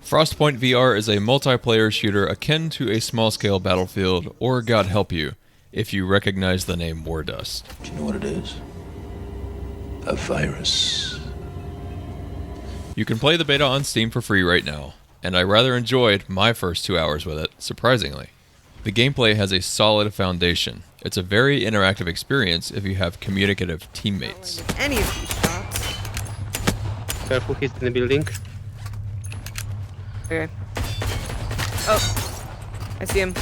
Frostpoint VR is a multiplayer shooter akin to a small-scale Battlefield, or God help you, if you recognize the name Wardust. Do you know what it is? A virus. You can play the beta on Steam for free right now, and I rather enjoyed my first 2 hours with it, surprisingly. The gameplay has a solid foundation. It's a very interactive experience if you have communicative teammates. Any of these shots. Careful, he's in the building. Okay. Oh, I see him.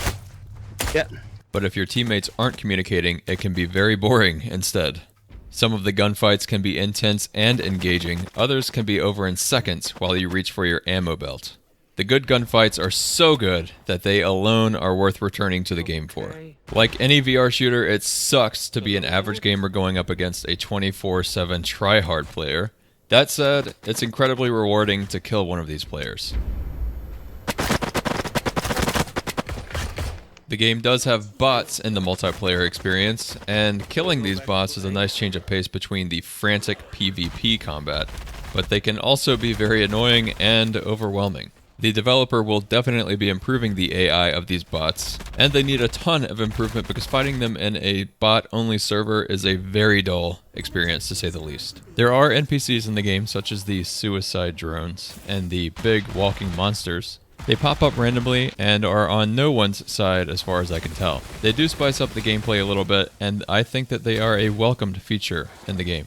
Yeah. But if your teammates aren't communicating, it can be very boring instead. Some of the gunfights can be intense and engaging, others can be over in seconds while you reach for your ammo belt. The good gunfights are so good that they alone are worth returning to the game for. Like any VR shooter, it sucks to be an average gamer going up against a 24/7 try-hard player. That said, it's incredibly rewarding to kill one of these players. The game does have bots in the multiplayer experience, and killing these bots is a nice change of pace between the frantic PvP combat, but they can also be very annoying and overwhelming. The developer will definitely be improving the AI of these bots, and they need a ton of improvement because fighting them in a bot-only server is a very dull experience, to say the least. There are NPCs in the game, such as the suicide drones and the big walking monsters. They pop up randomly and are on no one's side as far as I can tell. They do spice up the gameplay a little bit, and I think that they are a welcomed feature in the game.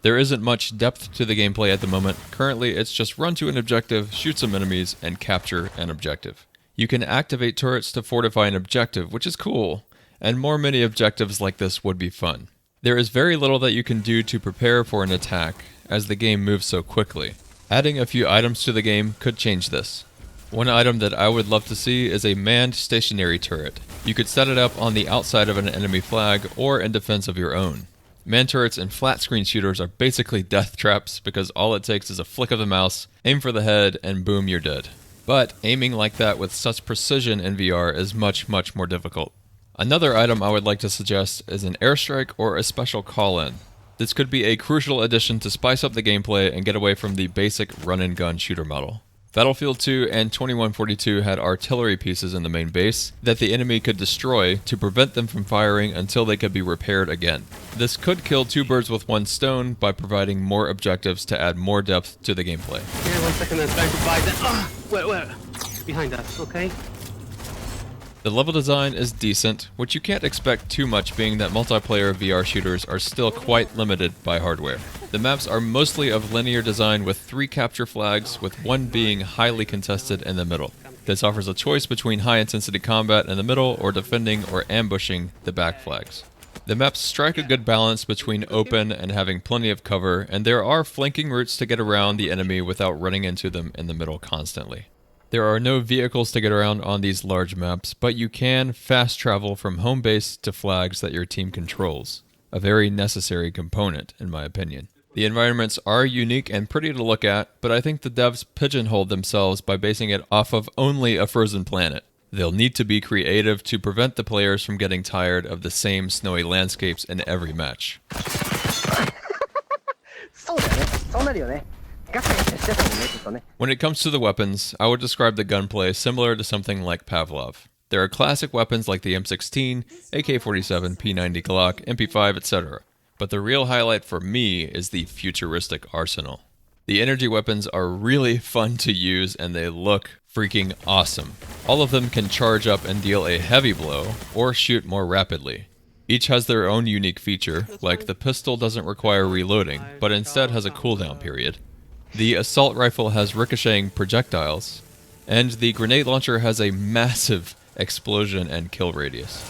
There isn't much depth to the gameplay at the moment. Currently, it's just run to an objective, shoot some enemies, and capture an objective. You can activate turrets to fortify an objective, which is cool, and more mini objectives like this would be fun. There is very little that you can do to prepare for an attack, as the game moves so quickly. Adding a few items to the game could change this. One item that I would love to see is a manned stationary turret. You could set it up on the outside of an enemy flag or in defense of your own. Man turrets and flat screen shooters are basically death traps because all it takes is a flick of the mouse, aim for the head, and boom, you're dead. But aiming like that with such precision in VR is much, much more difficult. Another item I would like to suggest is an airstrike or a special call-in. This could be a crucial addition to spice up the gameplay and get away from the basic run-and-gun shooter model. Battlefield 2 and 2142 had artillery pieces in the main base that the enemy could destroy to prevent them from firing until they could be repaired again. This could kill two birds with one stone by providing more objectives to add more depth to the gameplay. Yeah, 1 second, I'm trying to buy that. Ah, where? Behind us, okay? The level design is decent, which you can't expect too much being that multiplayer VR shooters are still quite limited by hardware. The maps are mostly of linear design with 3 capture flags, with one being highly contested in the middle. This offers a choice between high-intensity combat in the middle or defending or ambushing the back flags. The maps strike a good balance between open and having plenty of cover, and there are flanking routes to get around the enemy without running into them in the middle constantly. There are no vehicles to get around on these large maps, but you can fast travel from home base to flags that your team controls. A very necessary component, in my opinion. The environments are unique and pretty to look at, but I think the devs pigeonholed themselves by basing it off of only a frozen planet. They'll need to be creative to prevent the players from getting tired of the same snowy landscapes in every match. When it comes to the weapons, I would describe the gunplay similar to something like Pavlov. There are classic weapons like the M16, AK-47, P90 Glock, MP5, etc. But the real highlight for me is the futuristic arsenal. The energy weapons are really fun to use and they look freaking awesome. All of them can charge up and deal a heavy blow or shoot more rapidly. Each has their own unique feature, like the pistol doesn't require reloading, but instead has a cooldown period. The assault rifle has ricocheting projectiles, and the grenade launcher has a massive explosion and kill radius.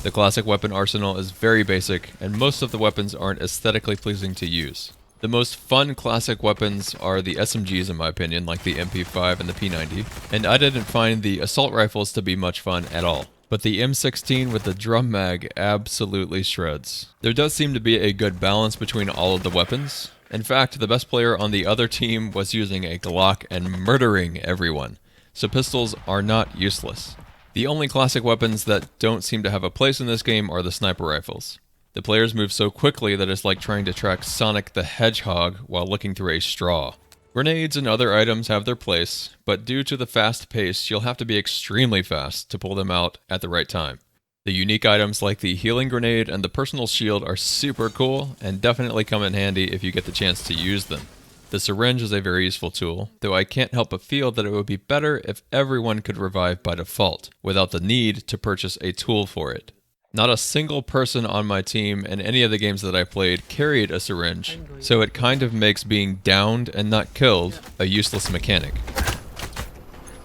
The classic weapon arsenal is very basic, and most of the weapons aren't aesthetically pleasing to use. The most fun classic weapons are the SMGs in my opinion, like the MP5 and the P90, and I didn't find the assault rifles to be much fun at all. But the M16 with the drum mag absolutely shreds. There does seem to be a good balance between all of the weapons. In fact, the best player on the other team was using a Glock and murdering everyone, so pistols are not useless. The only classic weapons that don't seem to have a place in this game are the sniper rifles. The players move so quickly that it's like trying to track Sonic the Hedgehog while looking through a straw. Grenades and other items have their place, but due to the fast pace, you'll have to be extremely fast to pull them out at the right time. The unique items like the healing grenade and the personal shield are super cool and definitely come in handy if you get the chance to use them. The syringe is a very useful tool, though I can't help but feel that it would be better if everyone could revive by default, without the need to purchase a tool for it. Not a single person on my team in any of the games that I played carried a syringe, so it kind of makes being downed and not killed a useless mechanic.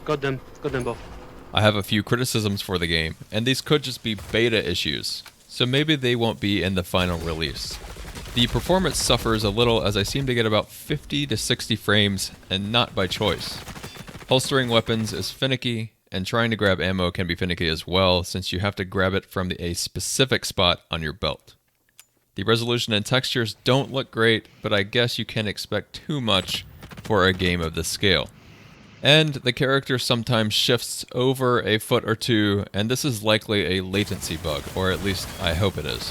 Got them both. I have a few criticisms for the game, and these could just be beta issues, so maybe they won't be in the final release. The performance suffers a little as I seem to get about 50 to 60 frames, and not by choice. Holstering weapons is finicky, and trying to grab ammo can be finicky as well, since you have to grab it from a specific spot on your belt. The resolution and textures don't look great, but I guess you can't expect too much for a game of this scale. And the character sometimes shifts over a foot or two, and this is likely a latency bug, or at least I hope it is.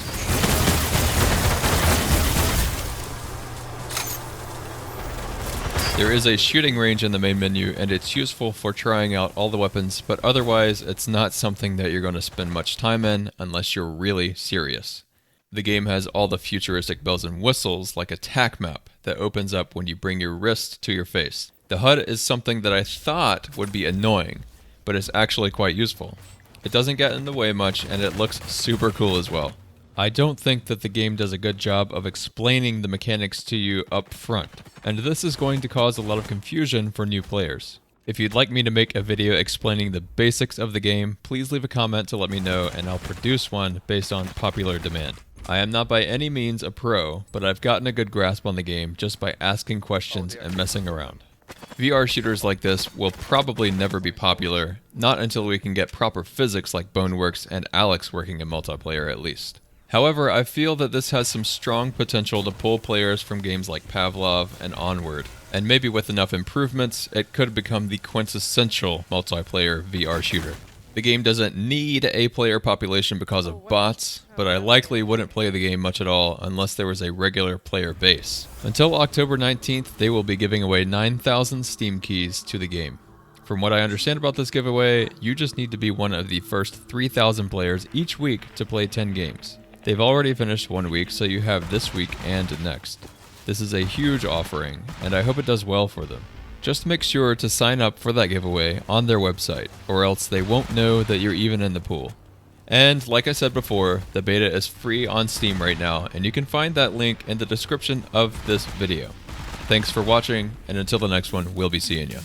There is a shooting range in the main menu, and it's useful for trying out all the weapons, but otherwise it's not something that you're going to spend much time in unless you're really serious. The game has all the futuristic bells and whistles like a tac map that opens up when you bring your wrist to your face. The HUD is something that I thought would be annoying, but it's actually quite useful. It doesn't get in the way much, and it looks super cool as well. I don't think that the game does a good job of explaining the mechanics to you up front, and this is going to cause a lot of confusion for new players. If you'd like me to make a video explaining the basics of the game, please leave a comment to let me know, and I'll produce one based on popular demand. I am not by any means a pro, but I've gotten a good grasp on the game just by asking questions and messing around. VR shooters like this will probably never be popular, not until we can get proper physics like Boneworks and Alex working in multiplayer at least. However, I feel that this has some strong potential to pull players from games like Pavlov and onward, and maybe with enough improvements, it could become the quintessential multiplayer VR shooter. The game doesn't need a player population because of bots, but I likely wouldn't play the game much at all unless there was a regular player base. Until October 19th, they will be giving away 9,000 Steam keys to the game. From what I understand about this giveaway, you just need to be one of the first 3,000 players each week to play 10 games. They've already finished 1 week, so you have this week and next. This is a huge offering, and I hope it does well for them. Just make sure to sign up for that giveaway on their website, or else they won't know that you're even in the pool. And like I said before, the beta is free on Steam right now, and you can find that link in the description of this video. Thanks for watching, and until the next one, we'll be seeing you.